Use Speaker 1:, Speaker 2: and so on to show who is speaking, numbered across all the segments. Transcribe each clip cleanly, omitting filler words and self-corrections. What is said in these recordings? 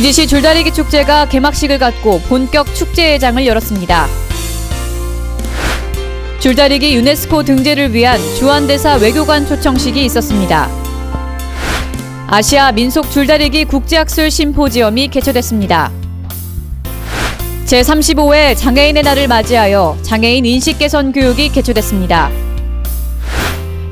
Speaker 1: 기지시 줄다리기 축제가 개막식을 갖고 본격 축제회장을 열었습니다. 줄다리기 유네스코 등재를 위한 주한대사 외교관 초청식이 있었습니다. 아시아 민속 줄다리기 국제학술 심포지엄이 개최됐습니다. 제35회 장애인의 날을 맞이하여 장애인 인식 개선 교육이 개최됐습니다.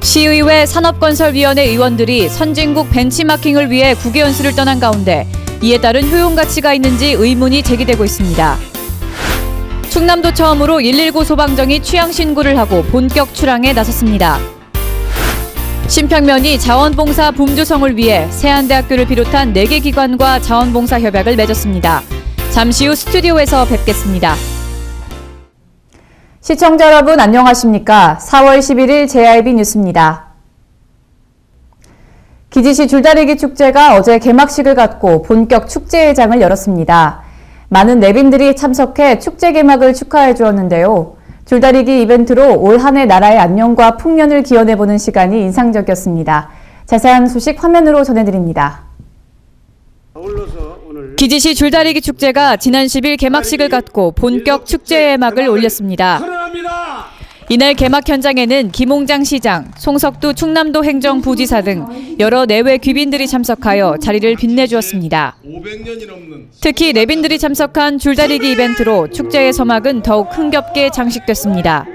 Speaker 1: 시의회 산업건설위원회 의원들이 선진국 벤치마킹을 위해 국외 연수를 떠난 가운데 이에 따른 효용 가치가 있는지 의문이 제기되고 있습니다. 충남도 처음으로 119 소방정이 취향 신고를 하고 본격 출항에 나섰습니다. 심평면이 자원봉사 붐조성을 위해 세안대학교를 비롯한 4개 기관과 자원봉사 협약을 맺었습니다. 잠시 후 스튜디오에서 뵙겠습니다.
Speaker 2: 시청자 여러분 안녕하십니까? 4월 11일 JIB 뉴스입니다. 기지시 줄다리기 축제가 어제 개막식을 갖고 본격 축제회장을 열었습니다. 많은 내빈들이 참석해 축제 개막을 축하해 주었는데요. 줄다리기 이벤트로 올 한 해 나라의 안녕과 풍년을 기원해보는 시간이 인상적이었습니다. 자세한 소식 화면으로 전해드립니다.
Speaker 1: 기지시 줄다리기 축제가 지난 10일 개막식을 갖고 본격 축제 개막을 올렸습니다. 이날 개막 현장에는 김홍장 시장, 송석두 충남도 행정부지사 등 여러 내외 귀빈들이 참석하여 자리를 빛내주었습니다. 특히 내빈들이 참석한 줄다리기 이벤트로 축제의 서막은 더욱 흥겹게 장식됐습니다.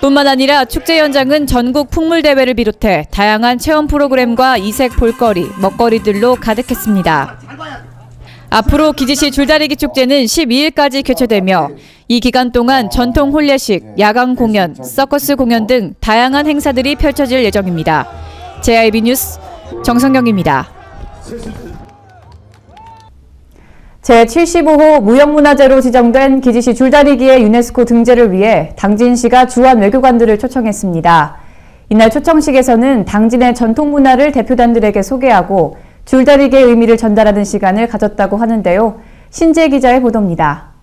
Speaker 1: 뿐만 아니라 축제 현장은 전국 풍물대회를 비롯해 다양한 체험 프로그램과 이색 볼거리, 먹거리들로 가득했습니다. 앞으로 기지시 줄다리기 축제는 12일까지 개최되며 이 기간 동안 전통 혼례식, 야간 공연, 서커스 공연 등 다양한 행사들이 펼쳐질 예정입니다. JIB 뉴스 정성경입니다.
Speaker 2: 제75호 무형문화재로 지정된 기지시 줄다리기의 유네스코 등재를 위해 당진시가 주한 외교관들을 초청했습니다. 이날 초청식에서는 당진의 전통문화를 대표단들에게 소개하고 줄다리기의 의미를 전달하는 시간을 가졌다고 하는데요. 신재 기자의 보도입니다.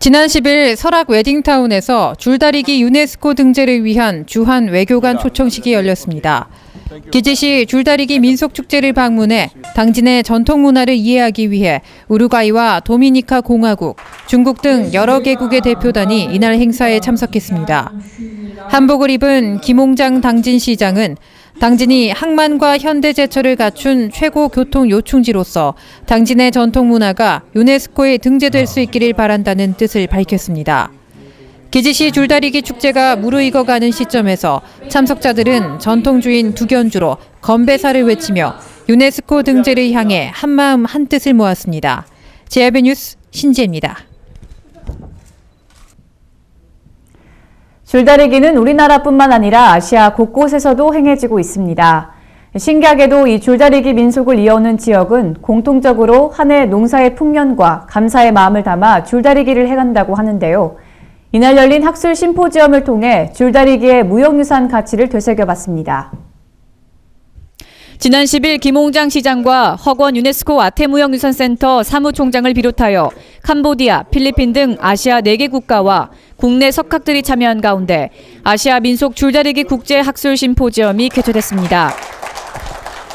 Speaker 3: 지난 10일 설악 웨딩타운에서 줄다리기 유네스코 등재를 위한 주한 외교관 초청식이 열렸습니다. 기지시 줄다리기 민속축제를 방문해 당진의 전통문화를 이해하기 위해 우루과이와 도미니카 공화국, 중국 등 여러 개국의 대표단이 이날 행사에 참석했습니다. 한복을 입은 김홍장 당진시장은 당진이 항만과 현대제철을 갖춘 최고 교통 요충지로서 당진의 전통문화가 유네스코에 등재될 수 있기를 바란다는 뜻을 밝혔습니다. 기지시 줄다리기 축제가 무르익어가는 시점에서 참석자들은 전통주인 두견주로 건배사를 외치며 유네스코 등재를 향해 한마음 한뜻을 모았습니다. JIB 뉴스 신지혜입니다.
Speaker 2: 줄다리기는 우리나라뿐만 아니라 아시아 곳곳에서도 행해지고 있습니다. 신기하게도 이 줄다리기 민속을 이어오는 지역은 공통적으로 한 해 농사의 풍년과 감사의 마음을 담아 줄다리기를 행한다고 하는데요. 이날 열린 학술 심포지엄을 통해 줄다리기의 무형유산 가치를 되새겨봤습니다.
Speaker 1: 지난 10일 김홍장 시장과 허권 유네스코 아태무형유산센터 사무총장을 비롯하여 캄보디아, 필리핀 등 아시아 4개 국가와 국내 석학들이 참여한 가운데 아시아 민속 줄다리기 국제 학술 심포지엄이 개최됐습니다.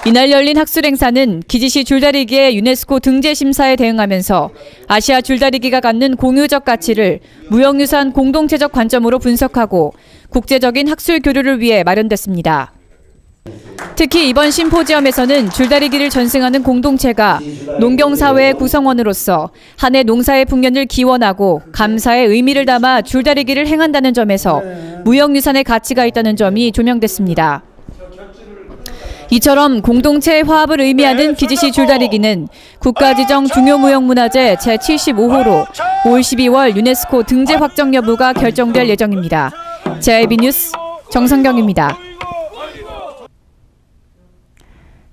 Speaker 1: 이날 열린 학술 행사는 기지시 줄다리기의 유네스코 등재 심사에 대응하면서 아시아 줄다리기가 갖는 공유적 가치를 무형유산 공동체적 관점으로 분석하고 국제적인 학술 교류를 위해 마련됐습니다. 특히 이번 심포지엄에서는 줄다리기를 전승하는 공동체가 농경사회의 구성원으로서 한 해 농사의 풍년을 기원하고 감사의 의미를 담아 줄다리기를 행한다는 점에서 무형유산의 가치가 있다는 점이 조명됐습니다. 이처럼 공동체의 화합을 의미하는 기지시 줄다리기는 국가지정 중요무형문화재 제75호로 올 12월 유네스코 등재 확정 여부가 결정될 예정입니다. JIB 뉴스 정성경입니다.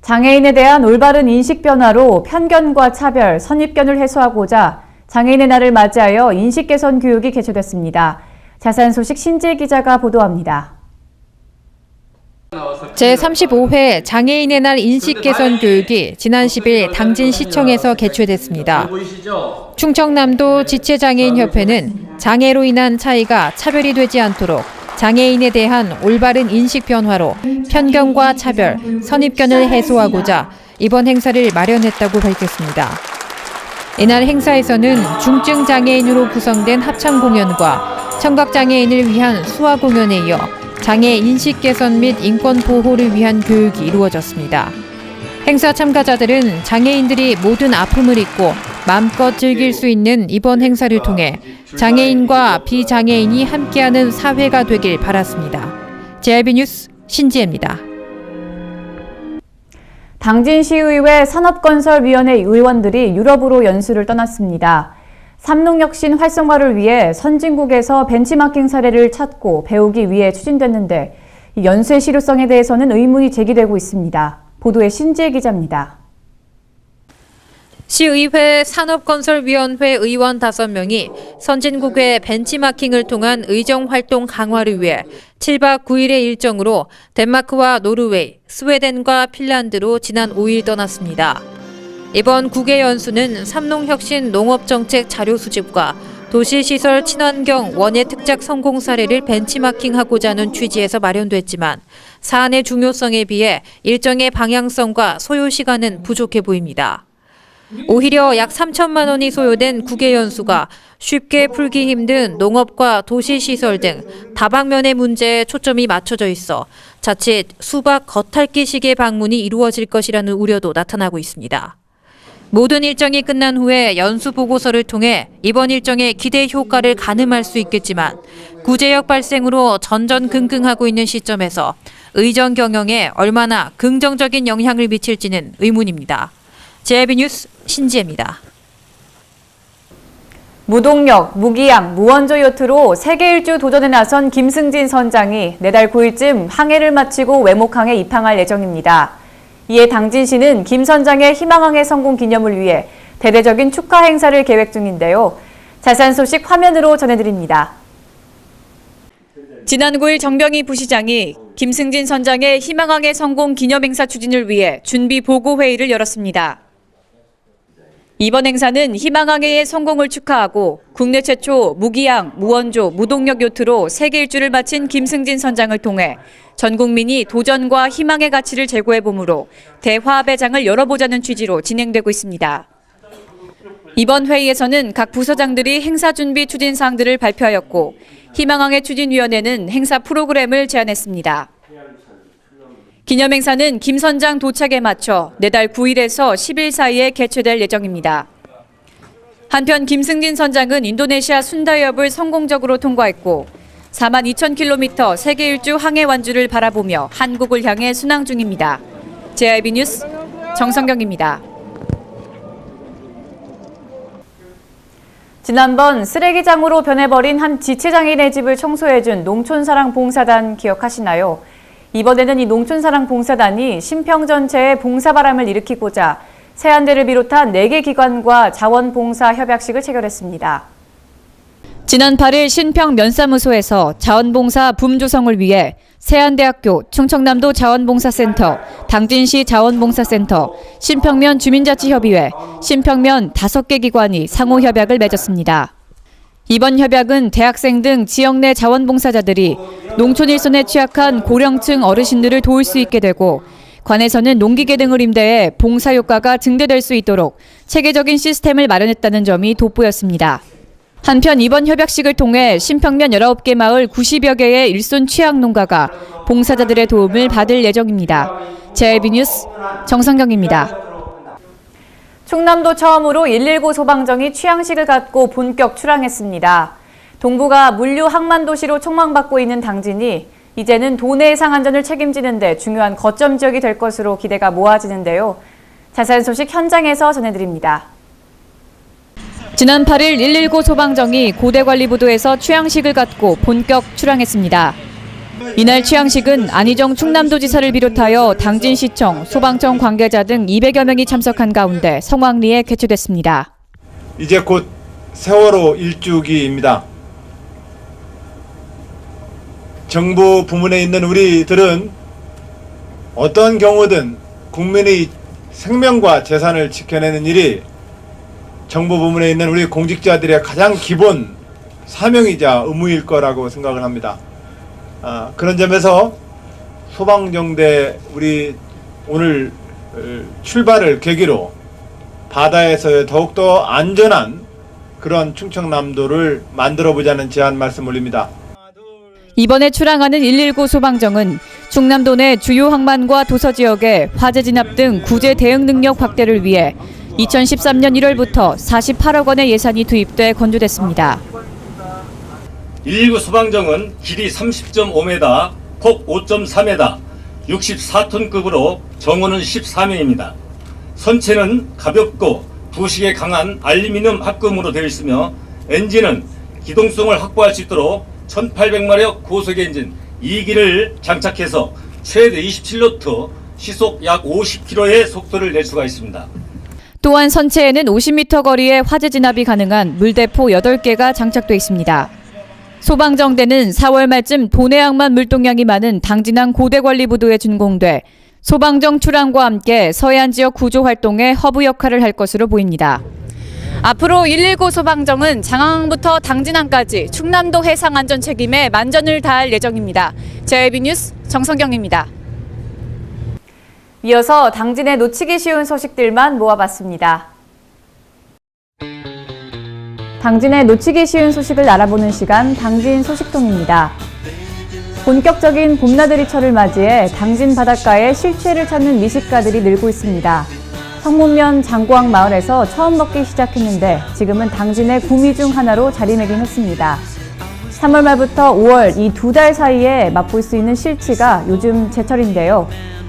Speaker 2: 장애인에 대한 올바른 인식 변화로 편견과 차별, 선입견을 해소하고자 장애인의 날을 맞이하여 인식 개선 교육이 개최됐습니다. 자세한 소식 신재 기자가 보도합니다.
Speaker 3: 제35회 장애인의 날 인식 개선 교육이 지난 10일 당진시청에서 개최됐습니다. 충청남도 지체장애인협회는 장애로 인한 차이가 차별이 되지 않도록 장애인에 대한 올바른 인식 변화로 편견과 차별, 선입견을 해소하고자 이번 행사를 마련했다고 밝혔습니다. 이날 행사에서는 중증 장애인으로 구성된 합창 공연과 청각 장애인을 위한 수화 공연에 이어 장애 인식 개선 및 인권 보호를 위한 교육이 이루어졌습니다. 행사 참가자들은 장애인들이 모든 아픔을 잊고 마음껏 즐길 수 있는 이번 행사를 통해 장애인과 비장애인이 함께하는 사회가 되길 바랐습니다. JIB 뉴스 신지혜입니다.
Speaker 2: 당진시의회 산업건설위원회 의원들이 유럽으로 연수를 떠났습니다. 삼농혁신 활성화를 위해 선진국에서 벤치마킹 사례를 찾고 배우기 위해 추진됐는데 이 연수의 실효성에 대해서는 의문이 제기되고 있습니다. 보도에 신지혜 기자입니다.
Speaker 3: 시의회 산업건설위원회 의원 5명이 선진국의 벤치마킹을 통한 의정활동 강화를 위해 7박 9일의 일정으로 덴마크와 노르웨이, 스웨덴과 핀란드로 지난 5일 떠났습니다. 이번 국외 연수는 삼농혁신 농업정책 자료 수집과 도시시설 친환경 원예 특작 성공 사례를 벤치마킹하고자 하는 취지에서 마련됐지만 사안의 중요성에 비해 일정의 방향성과 소요 시간은 부족해 보입니다. 오히려 약 3천만 원이 소요된 국외 연수가 쉽게 풀기 힘든 농업과 도시시설 등 다방면의 문제에 초점이 맞춰져 있어 자칫 수박 겉핥기식의 방문이 이루어질 것이라는 우려도 나타나고 있습니다. 모든 일정이 끝난 후에 연수 보고서를 통해 이번 일정의 기대 효과를 가늠할 수 있겠지만 구제역 발생으로 전전긍긍하고 있는 시점에서 의정 경영에 얼마나 긍정적인 영향을 미칠지는 의문입니다. JIB 뉴스 신지혜입니다.
Speaker 2: 무동력, 무기양, 무원조 요트로 세계 일주 도전에 나선 김승진 선장이 내달 9일쯤 항해를 마치고 외목항에 입항할 예정입니다. 이에 당진시는 김 선장의 희망항해 성공 기념을 위해 대대적인 축하 행사를 계획 중인데요. 자세한 소식 화면으로 전해드립니다.
Speaker 1: 지난 9일 정병희 부시장이 김승진 선장의 희망항해 성공 기념행사 추진을 위해 준비 보고 회의를 열었습니다. 이번 행사는 희망항해의 성공을 축하하고 국내 최초 무기양, 무원조, 무동력 요트로 세계 일주를 마친 김승진 선장을 통해 전 국민이 도전과 희망의 가치를 제고해보므로 대화합의 장을 열어보자는 취지로 진행되고 있습니다. 이번 회의에서는 각 부서장들이 행사 준비 추진 사항들을 발표하였고 희망항해 추진위원회는 행사 프로그램을 제안했습니다. 기념행사는 김 선장 도착에 맞춰 내달 9일에서 10일 사이에 개최될 예정입니다. 한편 김승진 선장은 인도네시아 순다이업을 성공적으로 통과했고 42,000km 세계 일주 항해 완주를 바라보며 한국을 향해 순항 중입니다. JIB 뉴스 정성경입니다.
Speaker 2: 지난번 쓰레기장으로 변해버린 한 지체장애인의 집을 청소해준 농촌사랑봉사단 기억하시나요? 이번에는 이 농촌사랑봉사단이 신평 전체에 봉사바람을 일으키고자 세안대를 비롯한 4개 기관과 자원봉사 협약식을 체결했습니다.
Speaker 1: 지난 8일 신평 면사무소에서 자원봉사 붐 조성을 위해 세안대학교, 충청남도 자원봉사센터, 당진시 자원봉사센터, 신평면 주민자치협의회, 신평면 5개 기관이 상호협약을 맺었습니다. 이번 협약은 대학생 등 지역 내 자원봉사자들이 농촌 일손에 취약한 고령층 어르신들을 도울 수 있게 되고 관에서는 농기계 등을 임대해 봉사 효과가 증대될 수 있도록 체계적인 시스템을 마련했다는 점이 돋보였습니다. 한편 이번 협약식을 통해 신평면 19개 마을 90여 개의 일손 취약 농가가 봉사자들의 도움을 받을 예정입니다. JIB 뉴스 정성경입니다.
Speaker 2: 충남도 처음으로 119 소방정이 취향식을 갖고 본격 출항했습니다. 동부가 물류 항만 도시로 촉망받고 있는 당진이 이제는 도내 상안전을 책임지는 데 중요한 거점 지역이 될 것으로 기대가 모아지는데요. 자세한 소식 현장에서 전해드립니다.
Speaker 1: 지난 8일 119 소방정이 고대관리부도에서 취향식을 갖고 본격 출항했습니다. 이날 취향식은 안희정 충남도지사를 비롯하여 당진시청, 소방청 관계자 등 200여 명이 참석한 가운데 성황리에 개최됐습니다.
Speaker 4: 이제 곧 세월호 일주기입니다. 정부 부문에 있는 우리들은 어떤 경우든 국민의 생명과 재산을 지켜내는 일이 정부 부문에 있는 우리 공직자들의 가장 기본 사명이자 의무일 거라고 생각을 합니다. 그런 점에서 소방정대 우리 오늘 출발을 계기로 바다에서 더욱더 안전한 그런 충청남도를 만들어보자는 제안 말씀 올립니다.
Speaker 1: 이번에 출항하는 119 소방정은 충남도 내 주요 항만과 도서 지역의 화재 진압 등 구제 대응 능력 확대를 위해 2013년 1월부터 48억 원의 예산이 투입돼 건조됐습니다.
Speaker 5: 119 소방정은 길이 30.5m, 폭 5.4m, 64톤급으로 정원은 14명입니다. 선체는 가볍고 부식에 강한 알루미늄 합금으로 되어 있으며 엔진은 기동성을 확보할 수 있도록 1800마력 고속 엔진 2기를 장착해서 최대 27노트, 시속 약 50km의 속도를 낼 수가 있습니다.
Speaker 1: 또한 선체에는 50m 거리에 화재 진압이 가능한 물대포 8개가 장착돼 있습니다. 소방정대는 4월 말쯤 도내 항만 물동량이 많은 당진항 고대관리부두에 준공돼 소방정 출항과 함께 서해안 지역 구조 활동에 허브 역할을 할 것으로 보입니다. 앞으로 119 소방정은 장항부터 당진항까지 충남도 해상 안전 책임에 만전을 다할 예정입니다. JB 뉴스 정성경입니다.
Speaker 2: 이어서 당진의 놓치기 쉬운 소식들만 모아봤습니다. 당진의 놓치기 쉬운 소식을 알아보는 시간 당진 소식통입니다. 본격적인 봄나들이철을 맞이해 당진 바닷가에 실체를 찾는 미식가들이 늘고 있습니다. 성문면 장고항 마을에서 처음 먹기 시작했는데 지금은 당진의 구미 중 하나로 자리매김했습니다. 3월 말부터 5월 이 2달 사이에 맛볼 수 있는 실치가 요즘 제철인데요.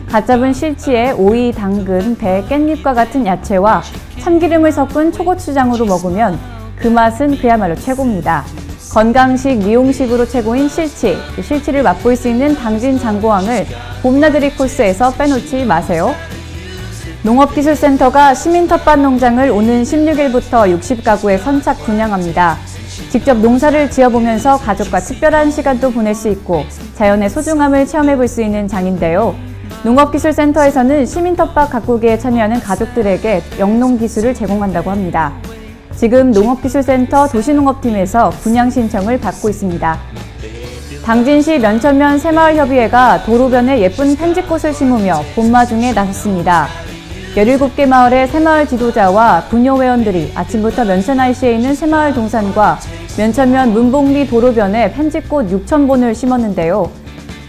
Speaker 2: 갓 잡은 실치에 오이, 당근, 배, 깻잎과 같은 야채와 참기름을 섞은 초고추장으로 먹으면 그 맛은 그야말로 최고입니다. 건강식, 미용식으로 최고인 실치, 실치를 맛볼 수 있는 당진 장고항을 봄나들이 코스에서 빼놓지 마세요. 농업기술센터가 시민 텃밭 농장을 오는 16일부터 60가구에 선착 분양합니다. 직접 농사를 지어보면서 가족과 특별한 시간도 보낼 수 있고 자연의 소중함을 체험해볼 수 있는 장인데요. 농업기술센터에서는 시민 텃밭 가꾸기에 참여하는 가족들에게 영농기술을 제공한다고 합니다. 지금 농업기술센터 도시농업팀에서 분양 신청을 받고 있습니다. 당진시 면천면 새마을협의회가 도로변에 예쁜 펜지꽃을 심으며 봄마중에 나섰습니다. 17개 마을의 새마을 지도자와 부녀회원들이 아침부터 면천IC에 있는 새마을 동산과 면천면 문복리 도로변에 펜지꽃 6,000본을 심었는데요.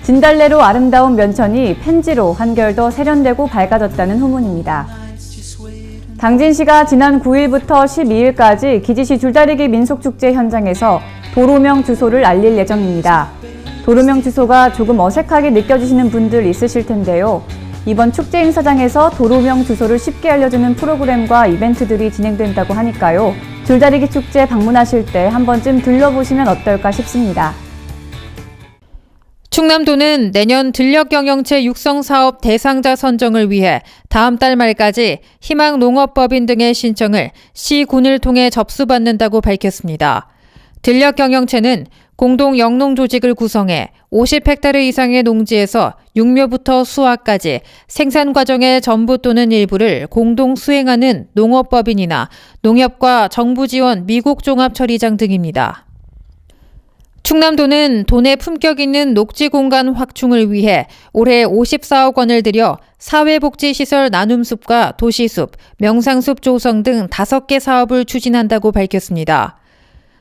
Speaker 2: 진달래로 아름다운 면천이 펜지로 한결 더 세련되고 밝아졌다는 후문입니다. 당진시가 지난 9일부터 12일까지 기지시 줄다리기 민속축제 현장에서 도로명 주소를 알릴 예정입니다. 도로명 주소가 조금 어색하게 느껴지시는 분들 있으실 텐데요. 이번 축제 행사장에서 도로명 주소를 쉽게 알려주는 프로그램과 이벤트들이 진행된다고 하니까요. 줄다리기 축제 방문하실 때 한 번쯤 들러보시면 어떨까 싶습니다.
Speaker 3: 충남도는 내년 들녘경영체 육성사업 대상자 선정을 위해 다음 달 말까지 희망농업법인 등의 신청을 시, 군을 통해 접수받는다고 밝혔습니다. 들녘경영체는 공동 영농조직을 구성해 50헥타르 이상의 농지에서 육묘부터 수확까지 생산 과정의 전부 또는 일부를 공동 수행하는 농업법인이나 농협과 정부 지원 미국 종합처리장 등입니다. 충남도는 도내 품격 있는 녹지 공간 확충을 위해 올해 54억 원을 들여 사회복지시설 나눔숲과 도시숲, 명상숲 조성 등 5개 사업을 추진한다고 밝혔습니다.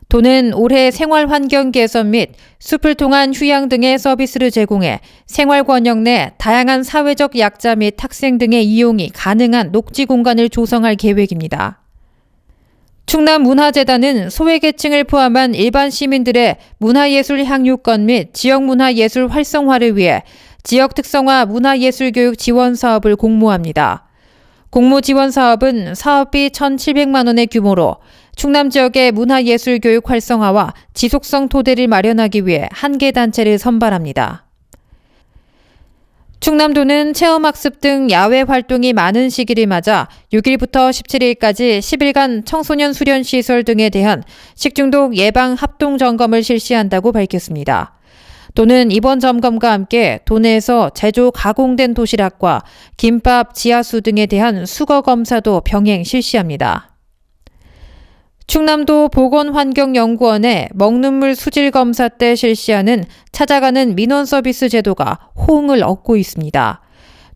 Speaker 3: 도는 올해 생활환경 개선 및 숲을 통한 휴양 등의 서비스를 제공해 생활권역 내 다양한 사회적 약자 및 학생 등의 이용이 가능한 녹지 공간을 조성할 계획입니다. 충남문화재단은 소외계층을 포함한 일반 시민들의 문화예술 향유권 및 지역문화예술 활성화를 위해 지역특성화 문화예술교육 지원 사업을 공모합니다. 공모 지원 사업은 사업비 1,700만 원의 규모로 충남 지역의 문화예술교육 활성화와 지속성 토대를 마련하기 위해 한 개 단체를 선발합니다. 충남도는 체험학습 등 야외 활동이 많은 시기를 맞아 6일부터 17일까지 10일간 청소년 수련시설 등에 대한 식중독 예방 합동 점검을 실시한다고 밝혔습니다. 도는 이번 점검과 함께 도내에서 제조 가공된 도시락과 김밥, 지하수 등에 대한 수거 검사도 병행 실시합니다. 충남도 보건환경연구원의 먹는물 수질 검사 때 실시하는 찾아가는 민원 서비스 제도가 호응을 얻고 있습니다.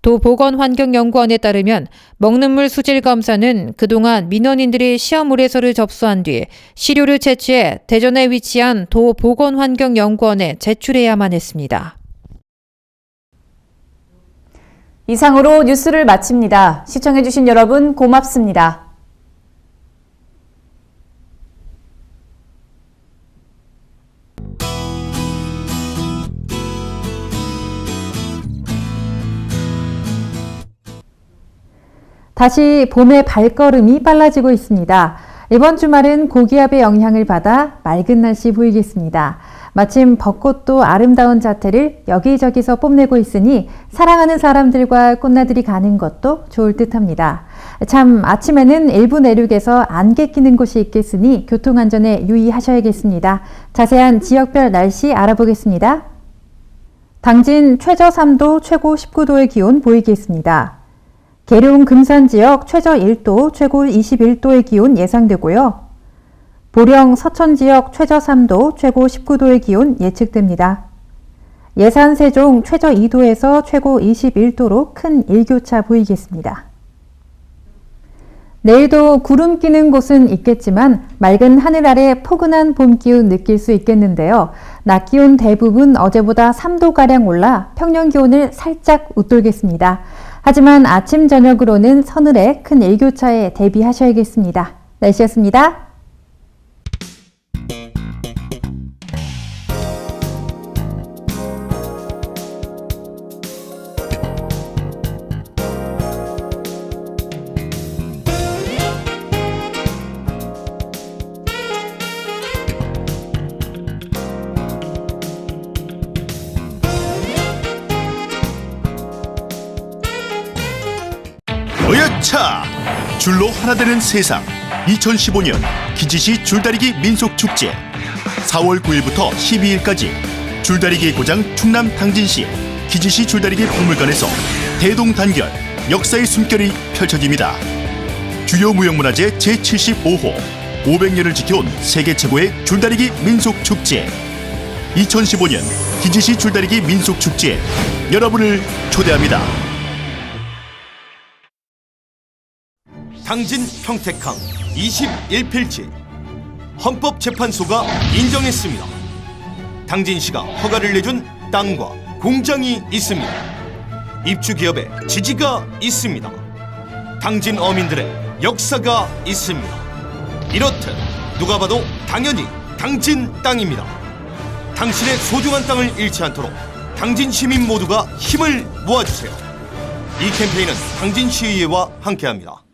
Speaker 3: 도보건환경연구원에 따르면 먹는 물 수질 검사는 그동안 민원인들이 시험 의뢰서를 접수한 뒤 시료를 채취해 대전에 위치한 도보건환경연구원에 제출해야만 했습니다.
Speaker 2: 이상으로 뉴스를 마칩니다. 시청해주신 여러분 고맙습니다.
Speaker 3: 다시 봄의 발걸음이 빨라지고 있습니다. 이번 주말은 고기압의 영향을 받아 맑은 날씨 보이겠습니다. 마침 벚꽃도 아름다운 자태를 여기저기서 뽐내고 있으니 사랑하는 사람들과 꽃나들이 가는 것도 좋을 듯합니다. 참 아침에는 일부 내륙에서 안개 끼는 곳이 있겠으니 교통안전에 유의하셔야겠습니다. 자세한 지역별 날씨 알아보겠습니다. 당진 최저 3도, 최고 19도의 기온 보이겠습니다. 계룡 금산 지역 최저 1도, 최고 21도의 기온 예상되고요. 보령 서천 지역 최저 3도, 최고 19도의 기온 예측됩니다. 예산 세종 최저 2도에서 최고 21도로 큰 일교차 보이겠습니다. 내일도 구름 끼는 곳은 있겠지만 맑은 하늘 아래 포근한 봄 기운 느낄 수 있겠는데요. 낮 기온 대부분 어제보다 3도가량 올라 평년 기온을 살짝 웃돌겠습니다. 하지만 아침 저녁으로는 서늘에 큰 일교차에 대비하셔야겠습니다. 날씨였습니다.
Speaker 6: 어여차! 줄로 하나 되는 세상 2015년 기지시 줄다리기 민속축제 4월 9일부터 12일까지 줄다리기의 고장 충남 당진시 기지시 줄다리기 박물관에서 대동단결 역사의 숨결이 펼쳐집니다. 주요 무형문화재 제75호 500년을 지켜온 세계 최고의 줄다리기 민속축제 2015년 기지시 줄다리기 민속축제에 여러분을 초대합니다.
Speaker 7: 당진 평택항 21필지 헌법재판소가 인정했습니다. 당진시가 허가를 내준 땅과 공장이 있습니다. 입주기업의 지지가 있습니다. 당진 어민들의 역사가 있습니다. 이렇듯 누가 봐도 당연히 당진 땅입니다. 당신의 소중한 땅을 잃지 않도록 당진 시민 모두가 힘을 모아주세요. 이 캠페인은 당진시의회와 함께합니다.